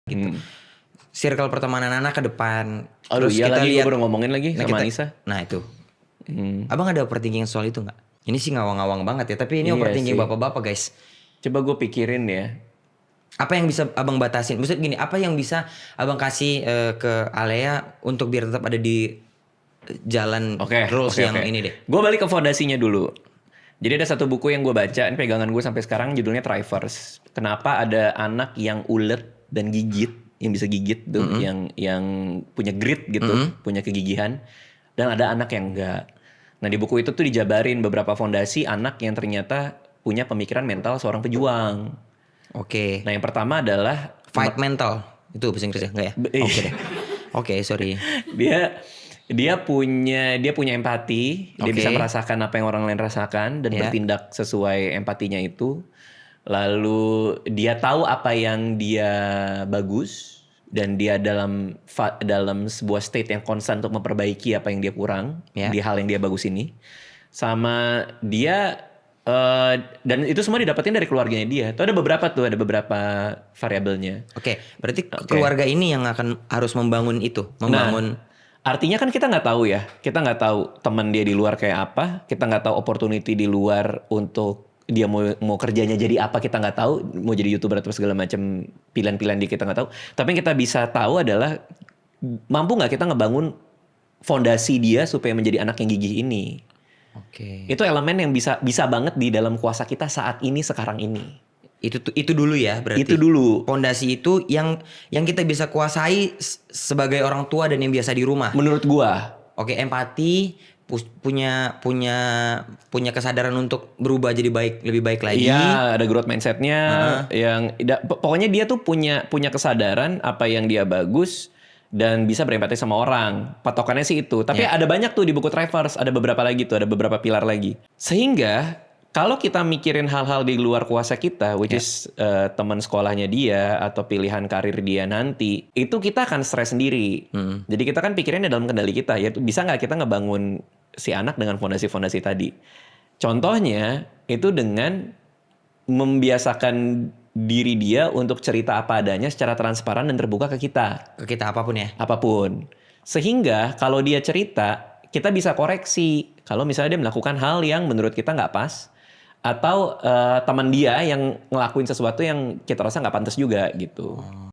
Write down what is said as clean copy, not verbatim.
gitu. Hmm. Circle pertemanan anak ke depan. Aduh Terus iya kita lagi, gue lihat, baru ngomongin lagi nah, sama kita, Anissa. nah itu. Hmm. Abang ada overthinking soal itu nggak? Ini sih ngawang-ngawang banget ya, tapi ini Iya overthinking sih. bapak-bapak guys. Coba gue pikirin ya. Apa yang bisa abang batasin? Maksud gini, apa yang bisa abang kasih ke Alea untuk biar tetap ada di jalan rules yang ini deh? Gue balik ke fondasinya dulu. Jadi ada satu buku yang gue baca, ini pegangan gue sampai sekarang, judulnya Thrivers. Kenapa ada anak yang ulet dan gigit, yang bisa gigit tuh, yang punya grit gitu, punya kegigihan, dan ada anak yang enggak. Nah di buku itu tuh dijabarin beberapa fondasi anak yang ternyata punya pemikiran mental seorang pejuang. Oke. Nah yang pertama adalah Fight mental. Itu bahasa Inggrisnya enggak ya? Oke deh. Oke, sorry. Dia punya empati, dia Oke. bisa merasakan apa yang orang lain rasakan dan Ya. bertindak sesuai empatinya itu. Lalu dia tahu apa yang dia bagus dan dia dalam sebuah state yang konstan untuk memperbaiki apa yang dia kurang Ya. di hal yang dia bagus ini. Sama dia dan itu semua didapetin dari keluarganya dia. Tuh ada beberapa variabelnya. Oke, berarti keluarga ini yang akan harus membangun itu, membangun. Artinya kan kita nggak tahu ya, kita nggak tahu teman dia di luar kayak apa, kita nggak tahu opportunity di luar untuk dia mau kerjanya jadi apa, kita nggak tahu, mau jadi YouTuber atau segala macam pilihan-pilihan dia kita nggak tahu. Tapi yang kita bisa tahu adalah mampu nggak kita ngebangun fondasi dia supaya menjadi anak yang gigih ini. Oke. Itu elemen yang bisa banget di dalam kuasa kita saat ini sekarang ini. Itu dulu ya berarti. Itu dulu. Pondasi itu yang kita bisa kuasai sebagai orang tua dan yang biasa di rumah. Menurut gua. Oke, empati, punya kesadaran untuk berubah jadi lebih baik lagi. Iya, ada growth mindsetnya. Pokoknya dia tuh punya kesadaran apa yang dia bagus dan bisa berempati sama orang. Patokannya sih itu. Tapi ada banyak tuh di buku Thrivers, ada beberapa lagi tuh, ada beberapa pilar lagi. Sehingga kalau kita mikirin hal-hal di luar kuasa kita, which is teman sekolahnya dia atau pilihan karir dia nanti, itu kita akan stres sendiri. Jadi kita kan pikirinnya dalam kendali kita. Ya bisa nggak kita ngebangun si anak dengan fondasi-fondasi tadi? Contohnya itu dengan membiasakan diri dia untuk cerita apa adanya secara transparan dan terbuka ke kita. Ke kita apapun ya. Apapun. Sehingga kalau dia cerita, kita bisa koreksi. Kalau misalnya dia melakukan hal yang menurut kita nggak pas, atau teman dia yang ngelakuin sesuatu yang kita rasa nggak pantas juga gitu.